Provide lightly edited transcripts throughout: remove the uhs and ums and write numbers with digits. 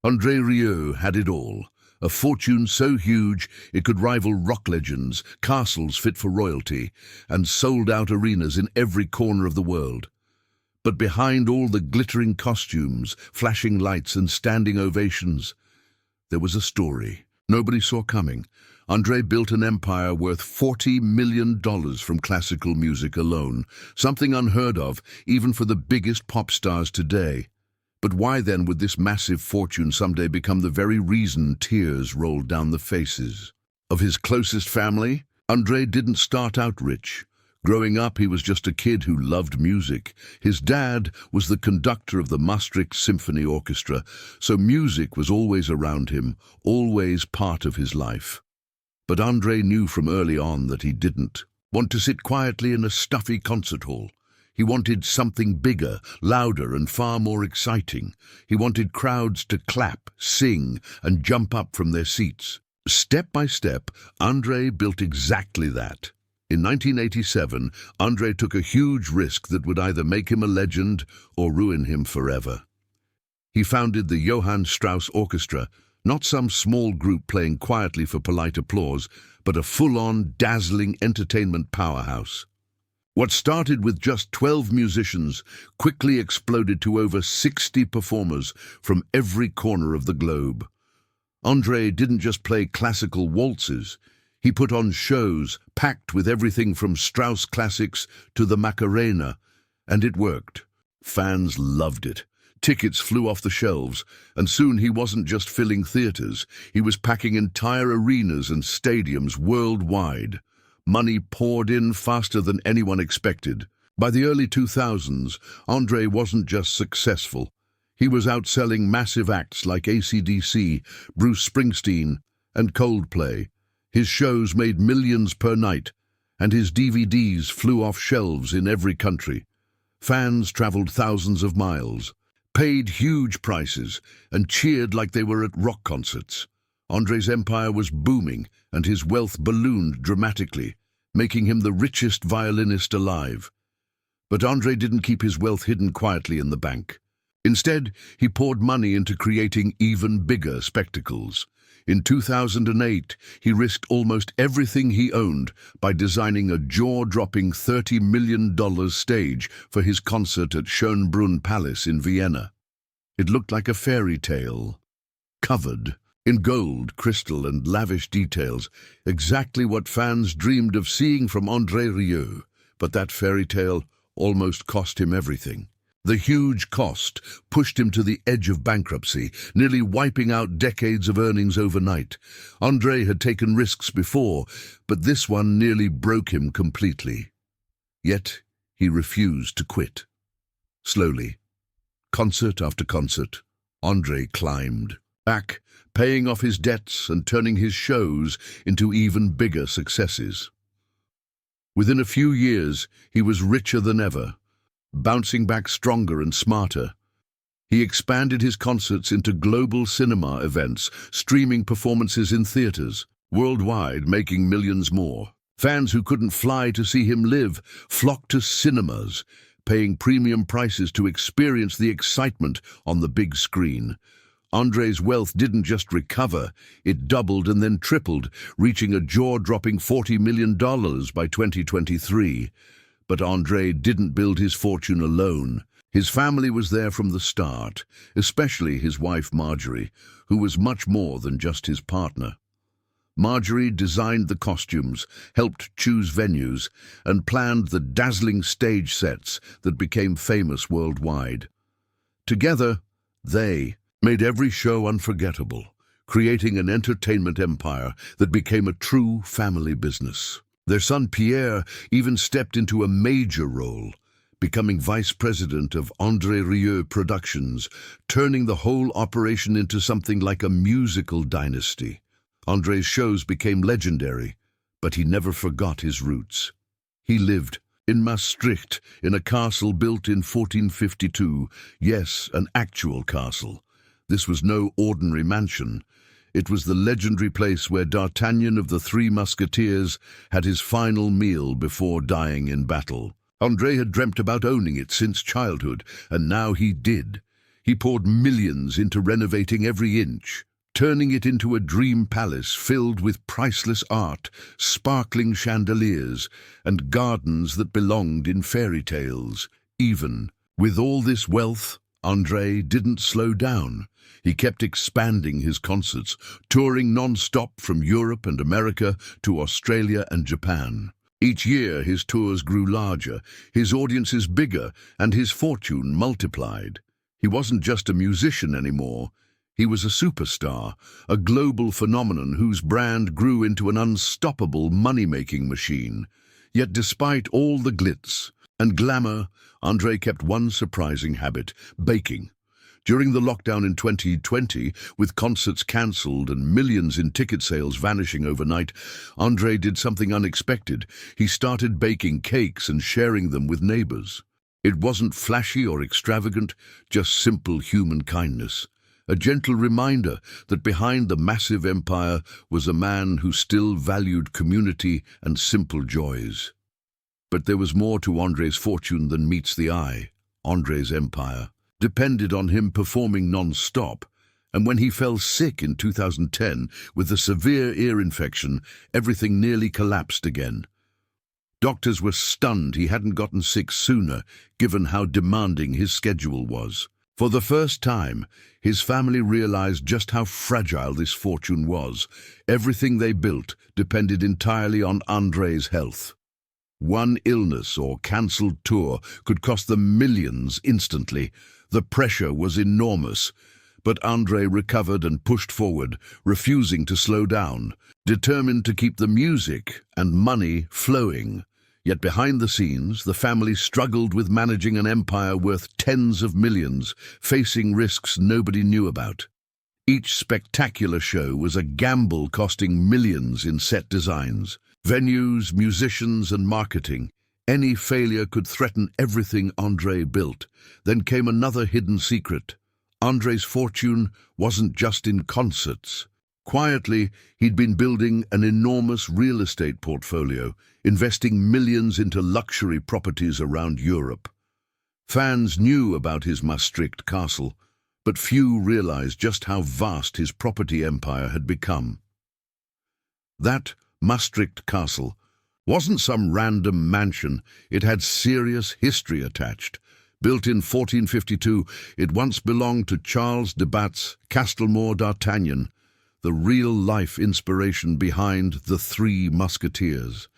André Rieu had it all. A fortune so huge it could rival rock legends, castles fit for royalty, and sold-out arenas in every corner of the world. But behind all the glittering costumes, flashing lights and standing ovations, there was a story nobody saw coming. André built an empire worth $40 million from classical music alone, something unheard of even for the biggest pop stars today. But why then would this massive fortune someday become the very reason tears rolled down the faces of his closest family? André didn't start out rich. Growing up, he was just a kid who loved music. His dad was the conductor of the Maastricht Symphony Orchestra, so music was always around him, always part of his life. But André knew from early on that he didn't want to sit quietly in a stuffy concert hall. He wanted something bigger, louder, and far more exciting. He wanted crowds to clap, sing, and jump up from their seats. Step by step, André built exactly that. In 1987, André took a huge risk that would either make him a legend or ruin him forever. He founded the Johann Strauss Orchestra, not some small group playing quietly for polite applause, but a full-on, dazzling entertainment powerhouse. What started with just 12 musicians quickly exploded to over 60 performers from every corner of the globe. André didn't just play classical waltzes. He put on shows packed with everything from Strauss classics to the Macarena, and it worked. Fans loved it. Tickets flew off the shelves, and soon he wasn't just filling theaters. He was packing entire arenas and stadiums worldwide. Money poured in faster than anyone expected. By the early 2000s, André wasn't just successful. He was outselling massive acts like AC/DC, Bruce Springsteen, and Coldplay. His shows made millions per night, and his DVDs flew off shelves in every country. Fans traveled thousands of miles, paid huge prices, and cheered like they were at rock concerts. André's empire was booming, and his wealth ballooned dramatically, making him the richest violinist alive. But André didn't keep his wealth hidden quietly in the bank. Instead, he poured money into creating even bigger spectacles. In 2008, he risked almost everything he owned by designing a jaw-dropping $30 million stage for his concert at Schönbrunn Palace in Vienna. It looked like a fairy tale, covered in gold, crystal, and lavish details, exactly what fans dreamed of seeing from André Rieu. But that fairy tale almost cost him everything. The huge cost pushed him to the edge of bankruptcy, nearly wiping out decades of earnings overnight. André had taken risks before, but this one nearly broke him completely. Yet he refused to quit. Slowly, concert after concert, André climbed back, paying off his debts and turning his shows into even bigger successes. Within a few years, he was richer than ever, bouncing back stronger and smarter. He expanded his concerts into global cinema events, streaming performances in theaters, worldwide, making millions more. Fans who couldn't fly to see him live flocked to cinemas, paying premium prices to experience the excitement on the big screen. André's wealth didn't just recover, it doubled and then tripled, reaching a jaw-dropping $40 million by 2023. But André didn't build his fortune alone. His family was there from the start, especially his wife Marjorie, who was much more than just his partner. Marjorie designed the costumes, helped choose venues, and planned the dazzling stage sets that became famous worldwide. Together, they made every show unforgettable, creating an entertainment empire that became a true family business. Their son Pierre even stepped into a major role, becoming vice president of André Rieu Productions, turning the whole operation into something like a musical dynasty. André's shows became legendary, but he never forgot his roots. He lived in Maastricht, in a castle built in 1452. Yes, an actual castle. This was no ordinary mansion. It was the legendary place where D'Artagnan of the Three Musketeers had his final meal before dying in battle. André had dreamt about owning it since childhood, and now he did. He poured millions into renovating every inch, turning it into a dream palace filled with priceless art, sparkling chandeliers, and gardens that belonged in fairy tales. Even with all this wealth, André didn't slow down. He kept expanding his concerts, touring non-stop from Europe and America to Australia and Japan. Each year his tours grew larger, his audiences bigger, and his fortune multiplied. He wasn't just a musician anymore. He was a superstar, a global phenomenon whose brand grew into an unstoppable money-making machine. Yet despite all the glitz and glamour, André kept one surprising habit: baking. During the lockdown in 2020, with concerts cancelled and millions in ticket sales vanishing overnight, André did something unexpected. He started baking cakes and sharing them with neighbors. It wasn't flashy or extravagant, just simple human kindness. A gentle reminder that behind the massive empire was a man who still valued community and simple joys. But there was more to André's fortune than meets the eye. André's empire depended on him performing non-stop, and when he fell sick in 2010 with a severe ear infection, everything nearly collapsed again. Doctors were stunned he hadn't gotten sick sooner, given how demanding his schedule was. For the first time, his family realized just how fragile this fortune was. Everything they built depended entirely on André's health. One illness or cancelled tour could cost them millions instantly. The pressure was enormous, but André recovered and pushed forward, refusing to slow down, determined to keep the music and money flowing. Yet behind the scenes, the family struggled with managing an empire worth tens of millions, facing risks nobody knew about. Each spectacular show was a gamble costing millions in set designs, venues, musicians, and marketing. Any failure could threaten everything André built. Then came another hidden secret. André's fortune wasn't just in concerts. Quietly, he'd been building an enormous real estate portfolio, investing millions into luxury properties around Europe. Fans knew about his Maastricht castle, but few realized just how vast his property empire had become. That Maastricht castle wasn't some random mansion. It had serious history attached. Built in 1452, it once belonged to Charles de Batz, Castelmore d'Artagnan, the real-life inspiration behind the Three Musketeers.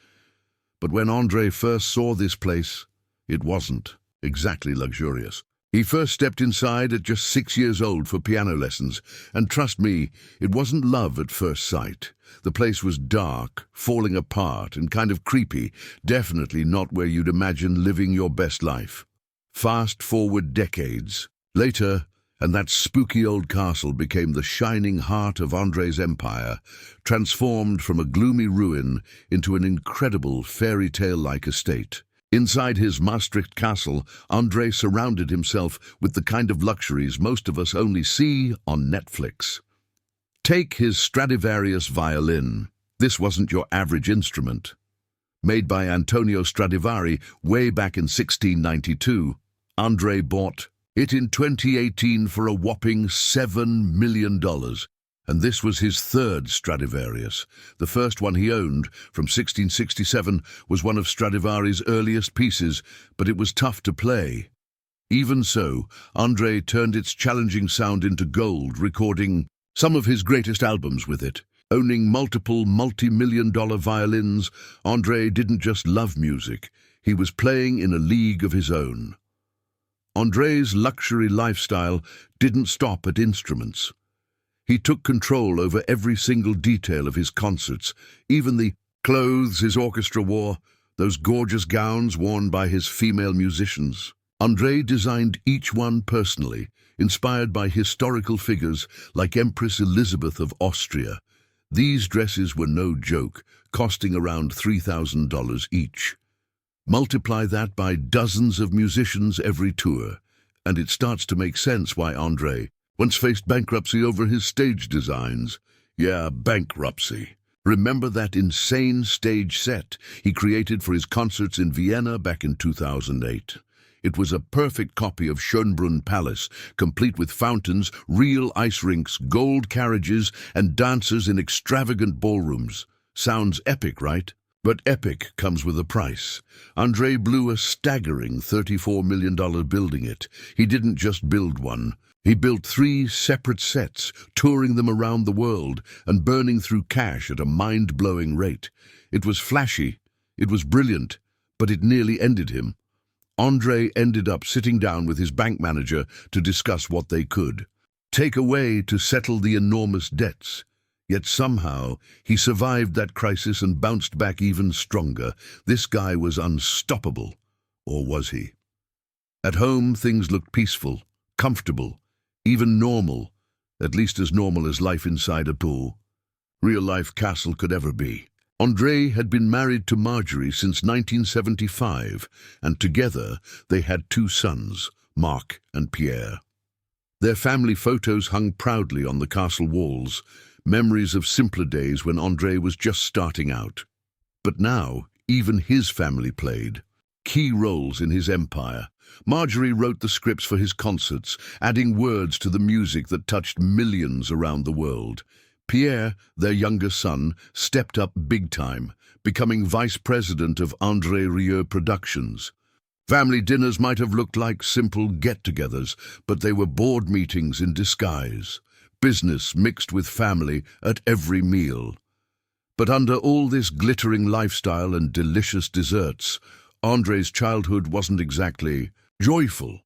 But when André first saw this place, it wasn't exactly luxurious. He first stepped inside at just 6 years old for piano lessons, and trust me, it wasn't love at first sight. The place was dark, falling apart, and kind of creepy, definitely not where you'd imagine living your best life. Fast forward decades later, and that spooky old castle became the shining heart of André's empire, transformed from a gloomy ruin into an incredible fairy tale-like estate. Inside his Maastricht castle, André surrounded himself with the kind of luxuries most of us only see on Netflix. Take his Stradivarius violin. This wasn't your average instrument. Made by Antonio Stradivari way back in 1692, André bought it in 2018 for a whopping $7 million. And this was his third Stradivarius. The first one he owned, from 1667, was one of Stradivari's earliest pieces, but it was tough to play. Even so, André turned its challenging sound into gold, recording some of his greatest albums with it. Owning multiple multi-million-dollar violins, André didn't just love music, he was playing in a league of his own. André's luxury lifestyle didn't stop at instruments. He took control over every single detail of his concerts, even the clothes his orchestra wore, those gorgeous gowns worn by his female musicians. André designed each one personally, inspired by historical figures like Empress Elizabeth of Austria. These dresses were no joke, costing around $3,000 each. Multiply that by dozens of musicians every tour, and it starts to make sense why André once faced bankruptcy over his stage designs. Yeah, bankruptcy. Remember that insane stage set he created for his concerts in Vienna back in 2008? It was a perfect copy of Schönbrunn Palace, complete with fountains, real ice rinks, gold carriages, and dancers in extravagant ballrooms. Sounds epic, right? But epic comes with a price. André blew a staggering $34 million building it. He didn't just build one. He built 3 separate sets, touring them around the world and burning through cash at a mind-blowing rate. It was flashy, it was brilliant, but it nearly ended him. André ended up sitting down with his bank manager to discuss what they could take away to settle the enormous debts. Yet somehow he survived that crisis and bounced back even stronger. This guy was unstoppable. Or was he? At home, things looked peaceful, comfortable, even normal, at least as normal as life inside a pool. Real-life castle could ever be. André had been married to Marjorie since 1975, and together they had 2 sons, Marc and Pierre. Their family photos hung proudly on the castle walls, memories of simpler days when André was just starting out. But now, even his family played key roles in his empire. Marjorie wrote the scripts for his concerts, adding words to the music that touched millions around the world. Pierre, their younger son, stepped up big time, becoming vice president of André Rieu Productions. Family dinners might have looked like simple get-togethers, but they were board meetings in disguise. Business mixed with family at every meal. But under all this glittering lifestyle and delicious desserts, André's childhood wasn't exactly joyful.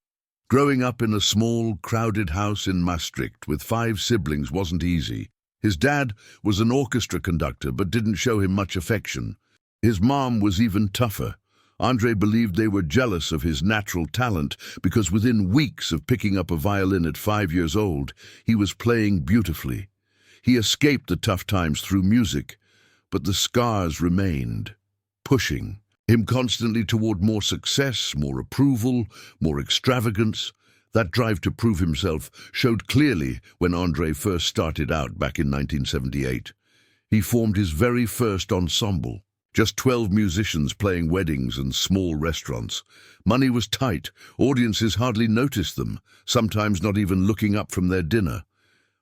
Growing up in a small, crowded house in Maastricht with 5 siblings wasn't easy. His dad was an orchestra conductor but didn't show him much affection. His mom was even tougher. André believed they were jealous of his natural talent because within weeks of picking up a violin at 5 years old, he was playing beautifully. He escaped the tough times through music, but the scars remained, pushing him constantly toward more success, more approval, more extravagance. That drive to prove himself showed clearly when André first started out back in 1978. He formed his very first ensemble. Just 12 musicians playing weddings and small restaurants. Money was tight, audiences hardly noticed them, sometimes not even looking up from their dinner.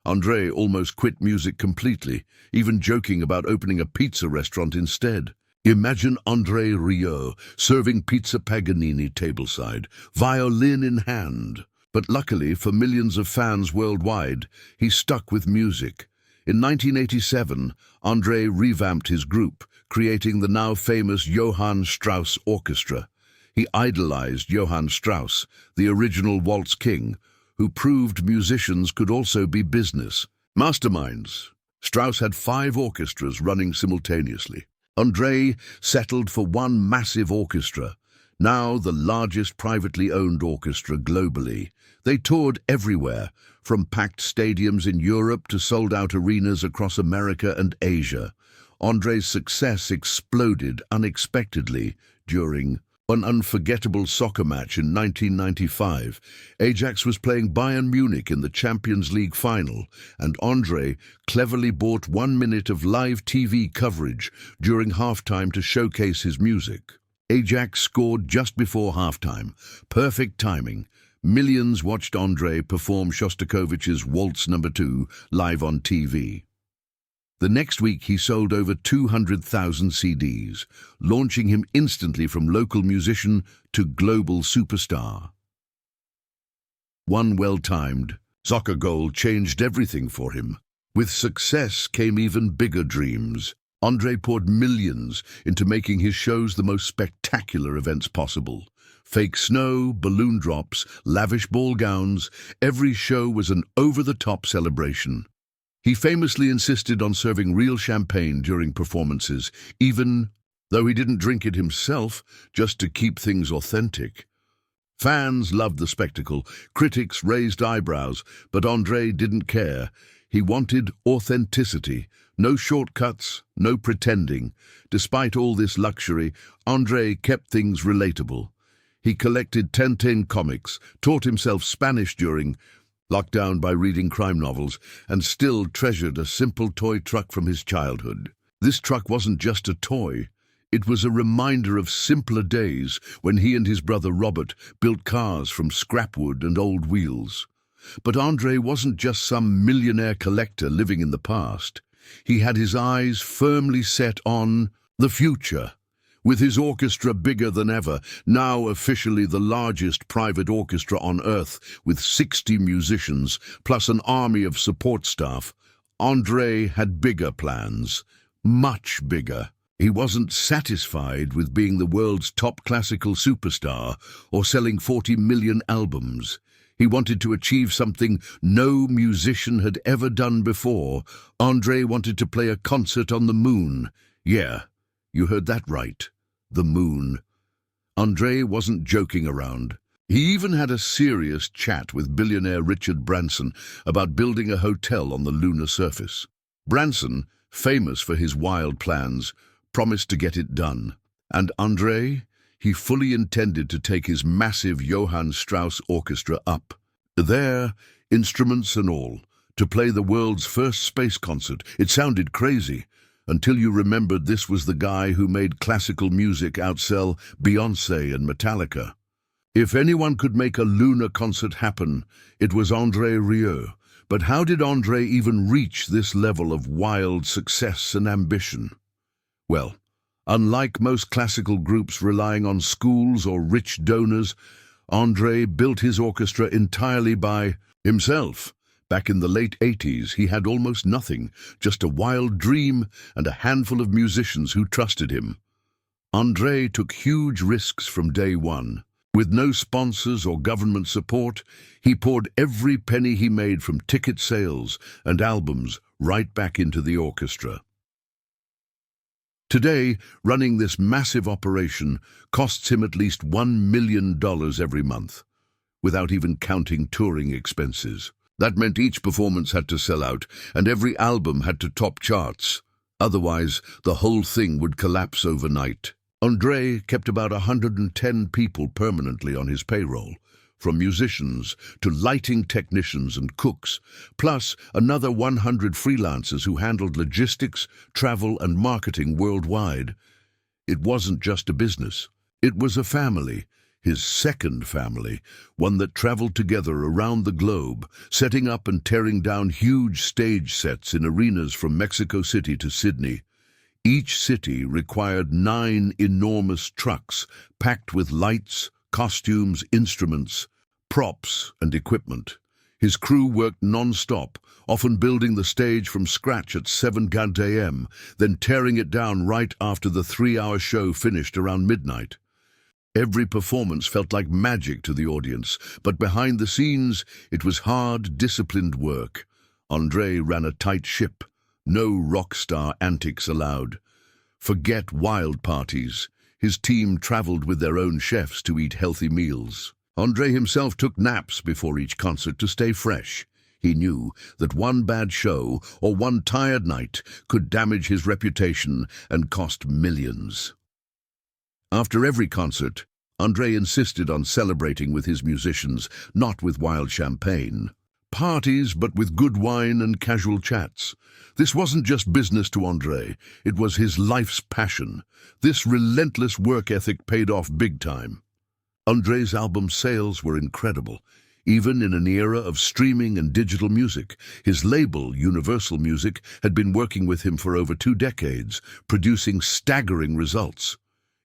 André almost quit music completely, even joking about opening a pizza restaurant instead. Imagine André Rieu serving pizza Paganini tableside, violin in hand. But luckily for millions of fans worldwide, he stuck with music. In 1987, André revamped his group, creating the now famous Johann Strauss Orchestra. He idolized Johann Strauss, the original waltz king, who proved musicians could also be business masterminds. Strauss had 5 orchestras running simultaneously. André settled for one massive orchestra, now the largest privately owned orchestra globally. They toured everywhere, from packed stadiums in Europe to sold-out arenas across America and Asia. André's success exploded unexpectedly during an unforgettable soccer match in 1995. Ajax was playing Bayern Munich in the Champions League final, and André cleverly bought 1 minute of live TV coverage during halftime to showcase his music. Ajax scored just before halftime. Perfect timing. Millions watched André perform Shostakovich's Waltz No. 2 live on TV. The next week he sold over 200,000 CDs, launching him instantly from local musician to global superstar. One well-timed soccer goal changed everything for him. With success came even bigger dreams. André poured millions into making his shows the most spectacular events possible. Fake snow, balloon drops, lavish ball gowns, every show was an over-the-top celebration. He famously insisted on serving real champagne during performances, even though he didn't drink it himself, just to keep things authentic. Fans loved the spectacle, critics raised eyebrows, but André didn't care. He wanted authenticity, no shortcuts, no pretending. Despite all this luxury, André kept things relatable. He collected Tintin comics, taught himself Spanish during lockdown by reading crime novels, and still treasured a simple toy truck from his childhood. This truck wasn't just a toy, It was a reminder of simpler days when he and his brother Robert built cars from scrap wood and old wheels. But André wasn't just some millionaire collector living in the past. He had his eyes firmly set on the future. With his orchestra bigger than ever, now officially the largest private orchestra on Earth with 60 musicians plus an army of support staff, André had bigger plans, much bigger. He wasn't satisfied with being the world's top classical superstar or selling 40 million albums. He wanted to achieve something no musician had ever done before. André wanted to play a concert on the moon. Yeah, you heard that right. The moon. André wasn't joking around. He even had a serious chat with billionaire Richard Branson about building a hotel on the lunar surface. Branson, famous for his wild plans, promised to get it done. And André, he fully intended to take his massive Johann Strauss orchestra up. There, instruments and all, to play the world's first space concert. It sounded crazy, until you remembered this was the guy who made classical music outsell Beyoncé and Metallica. If anyone could make a lunar concert happen, it was André Rieu. But how did André even reach this level of wild success and ambition? Well, unlike most classical groups relying on schools or rich donors, André built his orchestra entirely by himself. Back in the late 80s, he had almost nothing, just a wild dream and a handful of musicians who trusted him. André took huge risks from day one. With no sponsors or government support, he poured every penny he made from ticket sales and albums right back into the orchestra. Today, running this massive operation costs him at least $1 million every month, without even counting touring expenses. That meant each performance had to sell out, and every album had to top charts. Otherwise, the whole thing would collapse overnight. André kept about 110 people permanently on his payroll, from musicians to lighting technicians and cooks, plus another 100 freelancers who handled logistics, travel, and marketing worldwide. It wasn't just a business. It was a family. His second family, one that traveled together around the globe, setting up and tearing down huge stage sets in arenas from Mexico City to Sydney. Each city required 9 enormous trucks packed with lights, costumes, instruments, props, and equipment. His crew worked non-stop, often building the stage from scratch at 7 a.m., then tearing it down right after the 3-hour show finished around midnight. Every performance felt like magic to the audience, but behind the scenes, it was hard, disciplined work. André ran a tight ship. No rock star antics allowed. Forget wild parties. His team traveled with their own chefs to eat healthy meals. André himself took naps before each concert to stay fresh. He knew that one bad show or one tired night could damage his reputation and cost millions. After every concert, André insisted on celebrating with his musicians, not with wild champagne. Parties, but with good wine and casual chats. This wasn't just business to André, it was his life's passion. This relentless work ethic paid off big time. André's album sales were incredible. Even in an era of streaming and digital music, his label, Universal Music, had been working with him for over 2 decades, producing staggering results.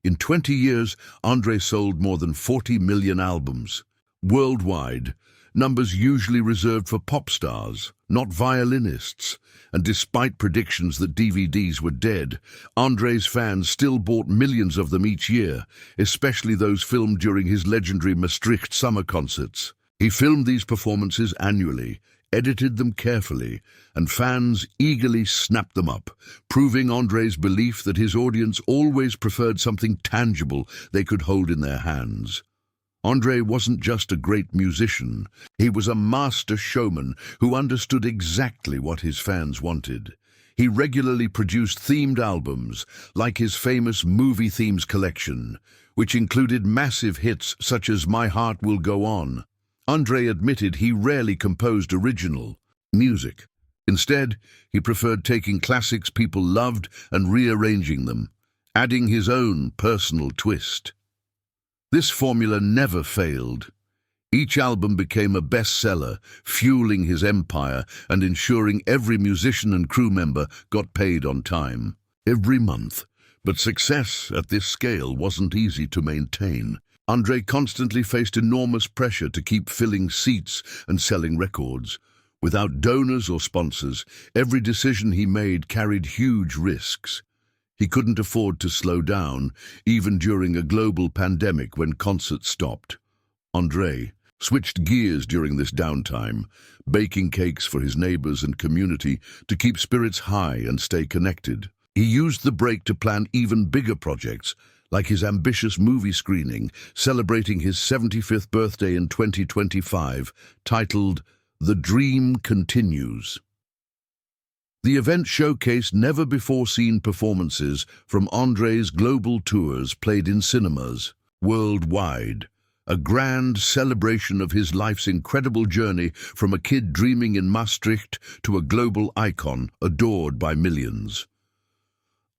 In 20 years, André sold more than 40 million albums. Worldwide, numbers usually reserved for pop stars, not violinists. And despite predictions that DVDs were dead, André's fans still bought millions of them each year, especially those filmed during his legendary Maastricht summer concerts. He filmed these performances annually, edited them carefully, and fans eagerly snapped them up, proving André's belief that his audience always preferred something tangible they could hold in their hands. André wasn't just a great musician, he was a master showman who understood exactly what his fans wanted. He regularly produced themed albums, like his famous movie themes collection, which included massive hits such as My Heart Will Go On. André admitted he rarely composed original music. Instead, he preferred taking classics people loved and rearranging them. adding his own personal twist. This formula never failed. Each album became a bestseller, fueling his empire and ensuring every musician and crew member got paid on time, every month. But success at this scale wasn't easy to maintain. André constantly faced enormous pressure to keep filling seats and selling records. Without donors or sponsors, every decision he made carried huge risks. He couldn't afford to slow down, even during a global pandemic when concerts stopped. André switched gears during this downtime, baking cakes for his neighbors and community to keep spirits high and stay connected. He used the break to plan even bigger projects, like his ambitious movie screening celebrating his 75th birthday in 2025, titled The Dream Continues. The event showcased never-before-seen performances from André's global tours played in cinemas worldwide, a grand celebration of his life's incredible journey from a kid dreaming in Maastricht to a global icon adored by millions.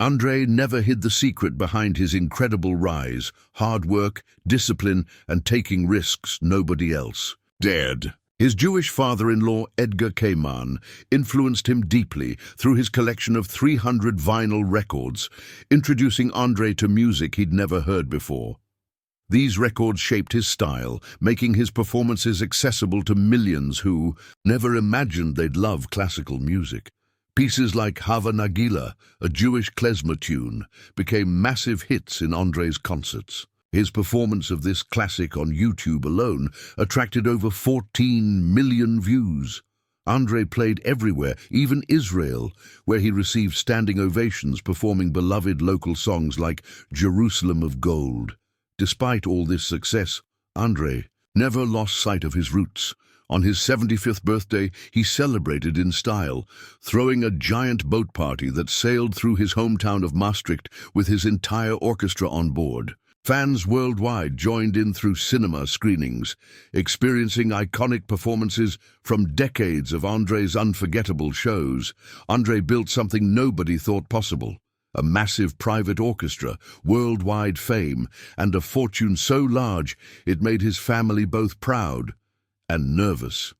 André never hid the secret behind his incredible rise: hard work, discipline, and taking risks nobody else dared. His Jewish father-in-law, Edgar Kaman, influenced him deeply through his collection of 300 vinyl records, introducing André to music he'd never heard before. These records shaped his style, making his performances accessible to millions who never imagined they'd love classical music. Pieces like Hava Nagila, a Jewish klezmer tune, became massive hits in André's concerts. His performance of this classic on YouTube alone attracted over 14 million views. André played everywhere, even Israel, where he received standing ovations performing beloved local songs like Jerusalem of Gold. Despite all this success, André never lost sight of his roots. On his 75th birthday, he celebrated in style, throwing a giant boat party that sailed through his hometown of Maastricht with his entire orchestra on board. Fans worldwide joined in through cinema screenings, experiencing iconic performances from decades of André's unforgettable shows. André built something nobody thought possible: a massive private orchestra, worldwide fame, and a fortune so large it made his family both proud and nervous.